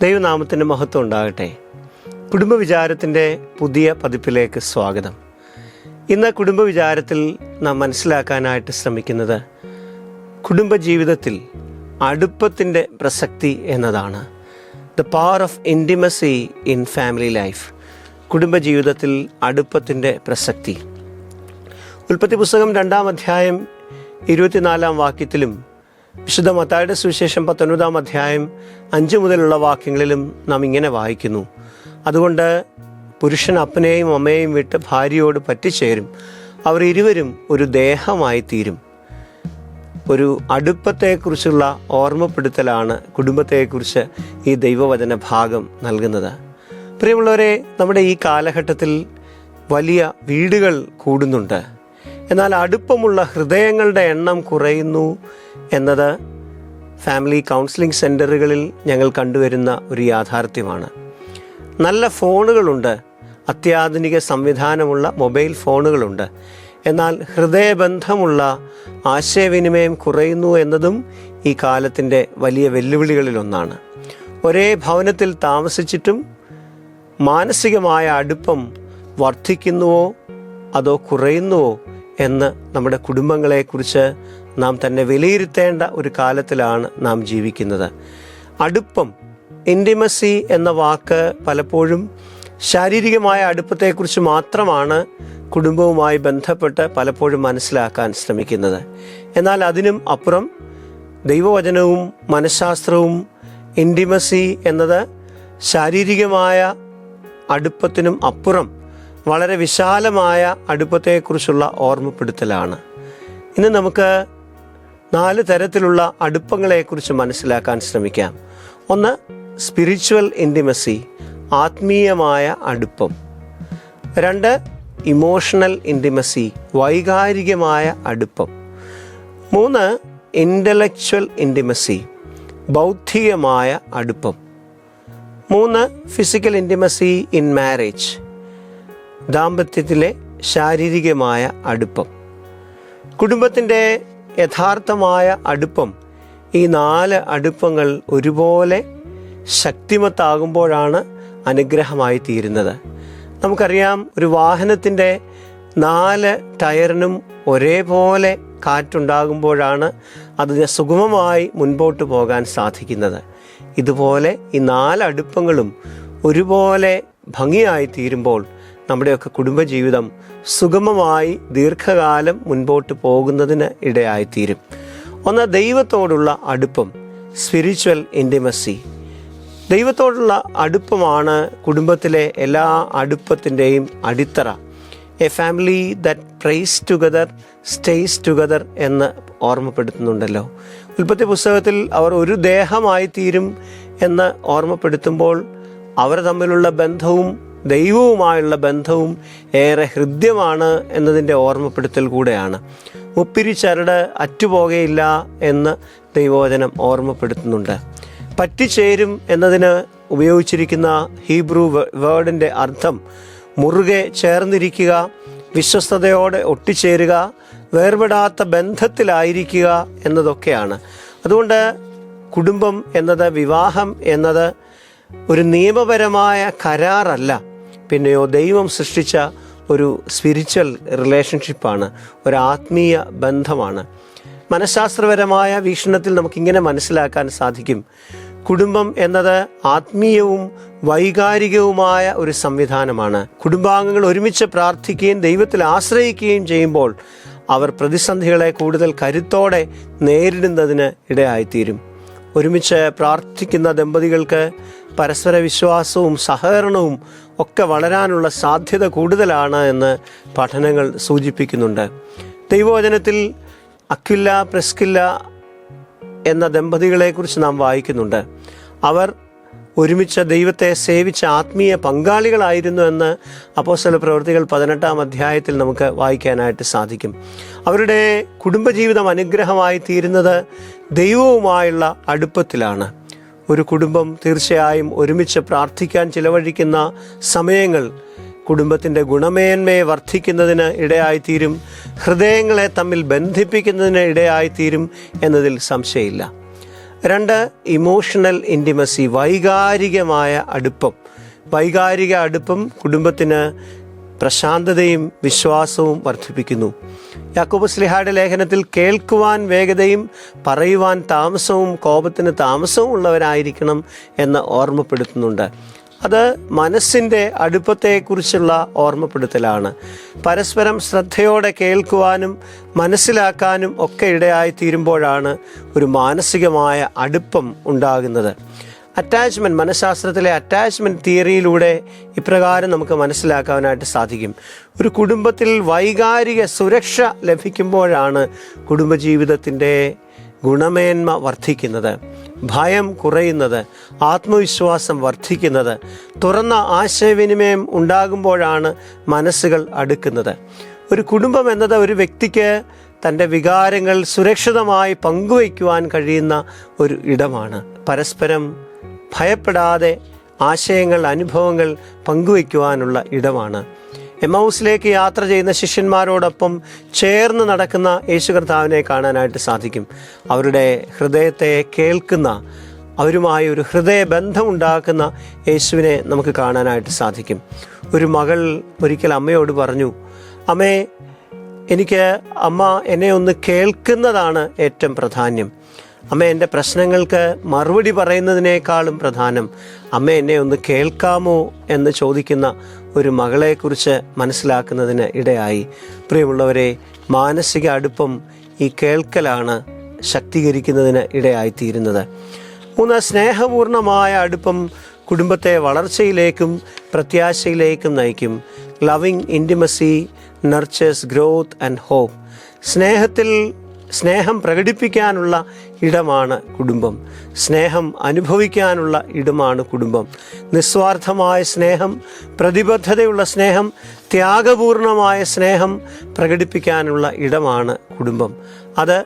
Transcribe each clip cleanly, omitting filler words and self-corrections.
ദൈവനാമത്തിൻ്റെ മഹത്വം ഉണ്ടാകട്ടെ. കുടുംബവിചാരത്തിൻ്റെ പുതിയ പതിപ്പിലേക്ക് സ്വാഗതം. ഇന്ന് കുടുംബവിചാരത്തിൽ നാം മനസ്സിലാക്കാനായിട്ട് ശ്രമിക്കുന്നത് കുടുംബജീവിതത്തിൽ അടുപ്പത്തിൻ്റെ പ്രസക്തി എന്നതാണ്. The power of intimacy in family life. കുടുംബജീവിതത്തിൽ അടുപ്പത്തിൻ്റെ പ്രസക്തി. ഉൽപ്പത്തി പുസ്തകം 2-ാം അധ്യായം 24-ാം വാക്യത്തിലും വിശുദ്ധ മത്തായിയുടെ സുവിശേഷം 19-ാം അധ്യായം 5 മുതലുള്ള വാക്യങ്ങളിലും നാം ഇങ്ങനെ വായിക്കുന്നു: അതുകൊണ്ട് പുരുഷൻ അപ്പനെയും അമ്മയെയും വിട്ട് ഭാര്യയോട് പറ്റിച്ചേരും, അവർ ഇരുവരും ഒരു ദേഹമായി തീരും. ഒരു അടുപ്പത്തെക്കുറിച്ചുള്ള ഓർമ്മപ്പെടുത്തലാണ് കുടുംബത്തെക്കുറിച്ച് ഈ ദൈവവചന ഭാഗം നൽകുന്നത്. പ്രിയമുള്ളവരെ, നമ്മുടെ ഈ കാലഘട്ടത്തിൽ വലിയ വീടുകൾ കൂടുന്നുണ്ട്. എന്നാൽ അടുപ്പമുള്ള ഹൃദയങ്ങളുടെ എണ്ണം കുറയുന്നു എന്നത് ഫാമിലി കൗൺസിലിംഗ് സെൻ്ററുകളിൽ ഞങ്ങൾ കണ്ടുവരുന്ന ഒരു യാഥാർത്ഥ്യമാണ്. നല്ല ഫോണുകളുണ്ട്, അത്യാധുനിക സംവിധാനമുള്ള മൊബൈൽ ഫോണുകളുണ്ട്. എന്നാൽ ഹൃദയബന്ധമുള്ള ആശയവിനിമയം കുറയുന്നു എന്നതും ഈ കാലത്തിൻ്റെ വലിയ വെല്ലുവിളികളിലൊന്നാണ്. ഒരേ ഭവനത്തിൽ താമസിച്ചിട്ടും മാനസികമായ അടുപ്പം വർദ്ധിക്കുന്നുവോ അതോ കുറയുന്നുവോ എന്ന് നമ്മുടെ കുടുംബങ്ങളെക്കുറിച്ച് നാം തന്നെ വിലയിരുത്തേണ്ട ഒരു കാലത്തിലാണ് നാം ജീവിക്കുന്നത്. അടുപ്പം, ഇൻറ്റിമസി എന്ന വാക്ക് പലപ്പോഴും ശാരീരികമായ അടുപ്പത്തെക്കുറിച്ച് മാത്രമാണ് കുടുംബവുമായി ബന്ധപ്പെട്ട് പലപ്പോഴും മനസ്സിലാക്കാൻ ശ്രമിക്കുന്നത്. എന്നാൽ അതിനും അപ്പുറം ദൈവവചനവും മനഃശാസ്ത്രവും ഇൻറ്റിമസി എന്നത് ശാരീരികമായ അടുപ്പത്തിനും അപ്പുറം വളരെ വിശാലമായ അടുപ്പത്തെക്കുറിച്ചുള്ള ഓർമ്മപ്പെടുത്തലാണ്. ഇന്ന് നമുക്ക് 4 തരത്തിലുള്ള അടുപ്പങ്ങളെക്കുറിച്ച് മനസ്സിലാക്കാൻ ശ്രമിക്കാം. 1, സ്പിരിച്വൽ ഇൻറ്റിമസി, ആത്മീയമായ അടുപ്പം. 2, ഇമോഷണൽ ഇൻറ്റിമസി, വൈകാരികമായ അടുപ്പം. 3, ഇൻ്റലക്ച്വൽ ഇൻറ്റിമസി, ബൗദ്ധികമായ അടുപ്പം. 3, ഫിസിക്കൽ ഇൻറ്റിമസി ഇൻ മാരേജ്, ദാമ്പത്യത്തിലെ ശാരീരികമായ അടുപ്പം. കുടുംബത്തിൻ്റെ യഥാർത്ഥമായ അടുപ്പം, ഈ 4 അടുപ്പങ്ങൾ ഒരുപോലെ ശക്തിമത്താകുമ്പോഴാണ് അനുഗ്രഹമായി തീരുന്നത്. നമുക്കറിയാം, ഒരു വാഹനത്തിൻ്റെ 4 ടയറിനും ഒരേപോലെ കാറ്റുണ്ടാകുമ്പോഴാണ് അത് സുഗമമായി മുൻപോട്ട് പോകാൻ സാധിക്കുന്നത്. ഇതുപോലെ ഈ 4 അടുപ്പങ്ങളും ഒരുപോലെ ഭംഗിയായി തീരുമ്പോൾ നമ്മുടെയൊക്കെ കുടുംബജീവിതം സുഗമമായി ദീർഘകാലം മുൻപോട്ട് പോകുന്നതിന് ഇടയായിത്തീരും. 1, ദൈവത്തോടുള്ള അടുപ്പം, സ്പിരിച്വൽ ഇൻറ്റിമസി. ദൈവത്തോടുള്ള അടുപ്പമാണ് കുടുംബത്തിലെ എല്ലാ അടുപ്പത്തിൻ്റെയും അടിത്തറ. A family that prays together stays together എന്ന് ഓർമ്മപ്പെടുത്തുന്നുണ്ടല്ലോ. ഉൽപ്പത്തി പുസ്തകത്തിൽ അവർ ഒരു ദേഹമായി തീരും എന്ന് ഓർമ്മപ്പെടുത്തുമ്പോൾ അവർ തമ്മിലുള്ള ബന്ധവും ദൈവവുമായുള്ള ബന്ധവും ഏറെ ഹൃദ്യമാണ് എന്നതിൻ്റെ ഓർമ്മപ്പെടുത്തൽ കൂടെയാണ്. മുപ്പിരി ചരട് അറ്റുപോകയില്ല എന്ന് ദൈവവചനം ഓർമ്മപ്പെടുത്തുന്നുണ്ട്. പറ്റിച്ചേരും എന്നതിന് ഉപയോഗിച്ചിരിക്കുന്ന ഹീബ്രു വേർഡിൻ്റെ അർത്ഥം മുറുകെ ചേർന്നിരിക്കുക, വിശ്വസ്തയോടെ ഒട്ടിച്ചേരുക, വേർപെടാത്ത ബന്ധത്തിലായിരിക്കുക എന്നതൊക്കെയാണ്. അതുകൊണ്ട് കുടുംബം എന്നത്, വിവാഹം എന്നത് ഒരു നിയമപരമായ കരാറല്ല, പിന്നെയോ ദൈവം സൃഷ്ടിച്ച ഒരു സ്പിരിച്വൽ റിലേഷൻഷിപ്പാണ്, ഒരു ആത്മീയ ബന്ധമാണ്. മനഃശാസ്ത്രപരമായ വീക്ഷണത്തിൽ നമുക്കിങ്ങനെ മനസ്സിലാക്കാൻ സാധിക്കും: കുടുംബം എന്നത് ആത്മീയവും വൈകാരികവുമായ ഒരു സംവിധാനമാണ്. കുടുംബാംഗങ്ങൾ ഒരുമിച്ച് പ്രാർത്ഥിക്കുകയും ദൈവത്തിൽ ആശ്രയിക്കുകയും ചെയ്യുമ്പോൾ അവർ പ്രതിസന്ധികളെ കൂടുതൽ കരുത്തോടെ നേരിടുന്നതിന് ഇടയായിത്തീരും. ഒരുമിച്ച് പ്രാർത്ഥിക്കുന്ന ദമ്പതികൾക്ക് പരസ്പര വിശ്വാസവും സഹകരണവും ഒക്കെ വളരാനുള്ള സാധ്യത കൂടുതലാണ് എന്ന് പഠനങ്ങൾ സൂചിപ്പിക്കുന്നുണ്ട്. ദൈവവചനത്തിൽ അക്വില പ്രിസ്കില്ല എന്ന ദമ്പതികളെക്കുറിച്ച് നാം വായിക്കുന്നുണ്ട്. അവർ ഒരുമിച്ച് ദൈവത്തെ സേവിച്ച ആത്മീയ പങ്കാളികളായിരുന്നു എന്ന് അപ്പോസ്തല പ്രവൃത്തികൾ 18-ാം അധ്യായത്തിൽ നമുക്ക് വായിക്കാനായിട്ട് സാധിക്കും. അവരുടെ കുടുംബജീവിതം അനുഗ്രഹമായി തീരുന്നത് ദൈവവുമായുള്ള അടുപ്പത്തിലാണ്. ഒരു കുടുംബം തീർച്ചയായും ഒരുമിച്ച് പ്രാർത്ഥിക്കാൻ ചിലവഴിക്കുന്ന സമയങ്ങൾ കുടുംബത്തിൻ്റെ ഗുണമേന്മയെ വർദ്ധിക്കുന്നതിന് ഇടയായിത്തീരും, ഹൃദയങ്ങളെ തമ്മിൽ ബന്ധിപ്പിക്കുന്നതിന് ഇടയായിത്തീരും എന്നതിൽ സംശയമില്ല. 2, ഇമോഷണൽ ഇൻറ്റിമസി, വൈകാരികമായ അടുപ്പം. വൈകാരിക അടുപ്പം കുടുംബത്തിന് പ്രശാന്തതയും വിശ്വാസവും വർദ്ധിപ്പിക്കുന്നു. യാക്കോബ് ശ്ലീഹായുടെ ലേഖനത്തിൽ കേൾക്കുവാൻ വേഗതയും പറയുവാൻ താമസവും കോപത്തിന് താമസവും ഉള്ളവരായിരിക്കണം എന്ന് ഓർമ്മപ്പെടുത്തുന്നുണ്ട്. അത് മനസ്സിൻ്റെ അടുപ്പത്തെക്കുറിച്ചുള്ള ഓർമ്മപ്പെടുത്തലാണ്. പരസ്പരം ശ്രദ്ധയോടെ കേൾക്കുവാനും മനസ്സിലാക്കാനും ഒക്കെ ഇടയായി തീരുമ്പോഴാണ് ഒരു മാനസികമായ അടുപ്പം ഉണ്ടാകുന്നത്. അറ്റാച്ച്മെൻറ്റ്, മനഃശാസ്ത്രത്തിലെ അറ്റാച്ച്മെൻറ്റ് തിയറിയിലൂടെ ഇപ്രകാരം നമുക്ക് മനസ്സിലാക്കാനായിട്ട് സാധിക്കും. ഒരു കുടുംബത്തിൽ വൈകാരിക സുരക്ഷ ലഭിക്കുമ്പോഴാണ് കുടുംബജീവിതത്തിൻ്റെ ഗുണമേന്മ വർദ്ധിക്കുന്നത്, ഭയം കുറയുന്നത്, ആത്മവിശ്വാസം വർദ്ധിക്കുന്നത്. തുറന്ന ആശയവിനിമയം ഉണ്ടാകുമ്പോഴാണ് മനസ്സുകൾ അടുക്കുന്നത്. ഒരു കുടുംബം എന്നത് ഒരു വ്യക്തിക്ക് തൻ്റെ വികാരങ്ങൾ സുരക്ഷിതമായി പങ്കുവയ്ക്കുവാൻ കഴിയുന്ന ഒരു ഇടമാണ്. പരസ്പരം ഭയപ്പെടാതെ ആശയങ്ങൾ, അനുഭവങ്ങൾ പങ്കുവയ്ക്കുവാനുള്ള ഇടമാണ്. എമ്മൗസിലേക്ക് യാത്ര ചെയ്യുന്ന ശിഷ്യന്മാരോടൊപ്പം ചേർന്ന് നടക്കുന്ന യേശു കർത്താവിനെ കാണാനായിട്ട് സാധിക്കും. അവരുടെ ഹൃദയത്തെ കേൾക്കുന്ന, അവരുമായി ഒരു ഹൃദയബന്ധം ഉണ്ടാക്കുന്ന യേശുവിനെ നമുക്ക് കാണാനായിട്ട് സാധിക്കും. ഒരു മകൾ ഒരിക്കൽ അമ്മയോട് പറഞ്ഞു, അമ്മേ, എനിക്ക് അമ്മ എന്നെ ഒന്ന് കേൾക്കുന്നതാണ് ഏറ്റവും പ്രാധാന്യം. അമ്മ, എൻ്റെ പ്രശ്നങ്ങൾക്ക് മറുപടി പറയുന്നതിനേക്കാളും പ്രധാനം അമ്മ എന്നെ ഒന്ന് കേൾക്കാമോ എന്ന് ചോദിക്കുന്ന ഒരു മകളെക്കുറിച്ച് മനസ്സിലാക്കുന്നതിന് ഇടയായി. പ്രിയമുള്ളവരെ, മാനസിക അടുപ്പം ഈ കേൾക്കലാണ് ശക്തീകരിക്കുന്നതിന് ഇടയായിത്തീരുന്നത്. 3, സ്നേഹപൂർണമായ അടുപ്പം കുടുംബത്തെ വളർച്ചയിലേക്കും പ്രത്യാശയിലേക്കും നയിക്കും. Loving intimacy nurtures growth and hope. സ്നേഹം പ്രകടിപ്പിക്കാനുള്ള ഇടമാണ് കുടുംബം. സ്നേഹം അനുഭവിക്കാനുള്ള ഇടമാണ് കുടുംബം. നിസ്വാർത്ഥമായ സ്നേഹം, പ്രതിബദ്ധതയുള്ള സ്നേഹം, ത്യാഗപൂർണമായ സ്നേഹം പ്രകടിപ്പിക്കാനുള്ള ഇടമാണ് കുടുംബം. അത്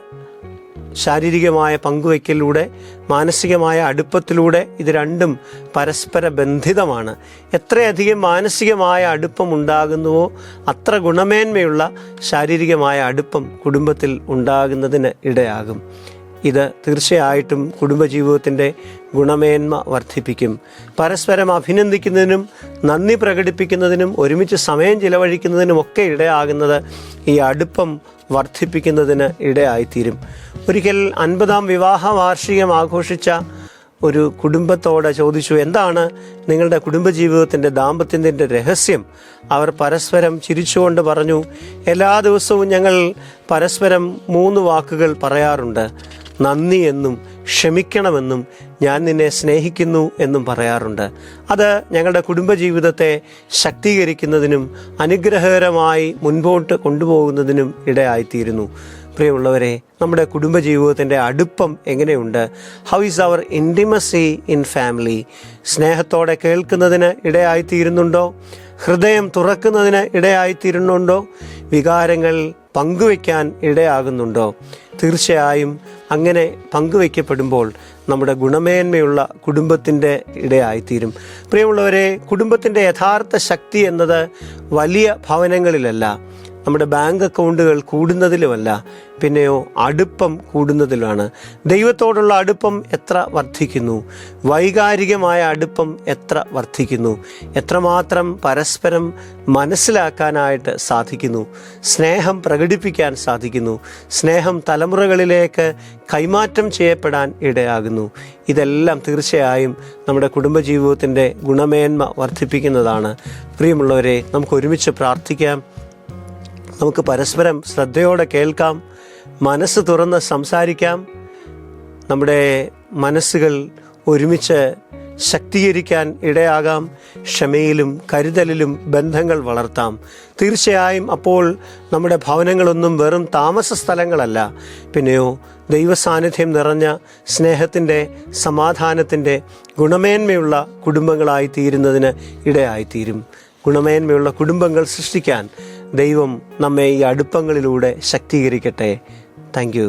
ശാരീരികമായ പങ്കുവയ്ക്കലിലൂടെ, മാനസികമായ അടുപ്പത്തിലൂടെ, ഇത് രണ്ടും പരസ്പര ബന്ധിതമാണ്. എത്രയധികം മാനസികമായ അടുപ്പം ഉണ്ടാകുന്നുവോ അത്ര ഗുണമേന്മയുള്ള ശാരീരികമായ അടുപ്പം കുടുംബത്തിൽ ഉണ്ടാകുന്നതിന് ഇടയാകും. ഇത് തീർച്ചയായിട്ടും കുടുംബജീവിതത്തിൻ്റെ ഗുണമേന്മ വർദ്ധിപ്പിക്കും. പരസ്പരം അഭിനന്ദിക്കുന്നതിനും നന്ദി പ്രകടിപ്പിക്കുന്നതിനും ഒരുമിച്ച് സമയം ചിലവഴിക്കുന്നതിനുമൊക്കെ ഇടയാകുന്നത് ഈ അടുപ്പം വർദ്ധിപ്പിക്കുന്നതിന് ഇടയായിത്തീരും. ഒരിക്കൽ 50-ാം വിവാഹ വാർഷികം ആഘോഷിച്ച ഒരു കുടുംബത്തോട് ചോദിച്ചു, എന്താണ് നിങ്ങളുടെ കുടുംബജീവിതത്തിൻ്റെ ദാമ്പത്യത്തിൻ്റെ രഹസ്യം? അവർ പരസ്പരം ചിരിച്ചുകൊണ്ട് പറഞ്ഞു, എല്ലാ ദിവസവും ഞങ്ങൾ പരസ്പരം 3 വാക്കുകൾ പറയാറുണ്ട്. നന്ദി എന്നും ക്ഷമിക്കണമെന്നും ഞാൻ നിന്നെ സ്നേഹിക്കുന്നു എന്നും പറയാറുണ്ട്. അത് ഞങ്ങളുടെ കുടുംബജീവിതത്തെ ശക്തീകരിക്കുന്നതിനും അനുഗ്രഹകരമായി മുൻപോട്ട് കൊണ്ടുപോകുന്നതിനും ഇടയായിത്തീരുന്നു. പ്രിയമുള്ളവരെ, നമ്മുടെ കുടുംബജീവിതത്തിൻ്റെ അടുപ്പം എങ്ങനെയുണ്ട്? How is our intimacy in family? സ്നേഹത്തോടെ കേൾക്കുന്നതിന് ഇടയായിത്തീരുന്നുണ്ടോ? ഹൃദയം തുറക്കുന്നതിന് ഇടയായിത്തീരുന്നുണ്ടോ? വികാരങ്ങൾ പങ്കുവയ്ക്കാൻ ഇടയാകുന്നുണ്ടോ? തീർച്ചയായും അങ്ങനെ പങ്കുവയ്ക്കപ്പെടുമ്പോൾ നമ്മുടെ ഗുണമേന്മയുള്ള കുടുംബത്തിൻ്റെ ഇടയായിത്തീരും. പ്രിയമുള്ളവരെ, കുടുംബത്തിൻ്റെ യഥാർത്ഥ ശക്തി എന്നത് വലിയ ഭവനങ്ങളിലല്ല, നമ്മുടെ ബാങ്ക് അക്കൗണ്ടുകൾ കൂടുന്നതിലുമല്ല, പിന്നെയോ അടുപ്പം കൂടുന്നതിലാണ്. ദൈവത്തോടുള്ള അടുപ്പം എത്ര വർദ്ധിക്കുന്നു, വൈകാരികമായ അടുപ്പം എത്ര വർദ്ധിക്കുന്നു, എത്രമാത്രം പരസ്പരം മനസ്സിലാക്കാനായിട്ട് സാധിക്കുന്നു, സ്നേഹം പ്രകടിപ്പിക്കാൻ സാധിക്കുന്നു, സ്നേഹം തലമുറകളിലേക്ക് കൈമാറ്റം ചെയ്യപ്പെടാൻ ഇടയാകുന്നു. ഇതെല്ലാം തീർച്ചയായും നമ്മുടെ കുടുംബജീവിതത്തിൻ്റെ ഗുണമേന്മ വർദ്ധിപ്പിക്കുന്നതാണ്. പ്രിയമുള്ളവരെ, നമുക്ക് ഒരുമിച്ച് പ്രാർത്ഥിക്കാം. നമുക്ക് പരസ്പരം ശ്രദ്ധയോടെ കേൾക്കാം, മനസ്സ് തുറന്ന് സംസാരിക്കാം. നമ്മുടെ മനസ്സുകൾ ഒരുമിച്ച് ശക്തീകരിക്കാൻ ഇടയാകാം. ക്ഷമയിലും കരുതലിലും ബന്ധങ്ങൾ വളർത്താം. തീർച്ചയായും അപ്പോൾ നമ്മുടെ ഭവനങ്ങളൊന്നും വെറും താമസ സ്ഥലങ്ങളല്ല, പിന്നെയോ ദൈവസാന്നിധ്യം നിറഞ്ഞ സ്നേഹത്തിൻ്റെ, സമാധാനത്തിൻ്റെ, ഗുണമേന്മയുള്ള കുടുംബങ്ങളായി തീരുന്നതിന് ഇടയായിത്തീരും. ഗുണമേന്മയുള്ള കുടുംബങ്ങൾ സൃഷ്ടിക്കാൻ ദൈവം നമ്മെ ഈ അടുപ്പങ്ങളിലൂടെ ശക്തീകരിക്കട്ടെ. Thank you.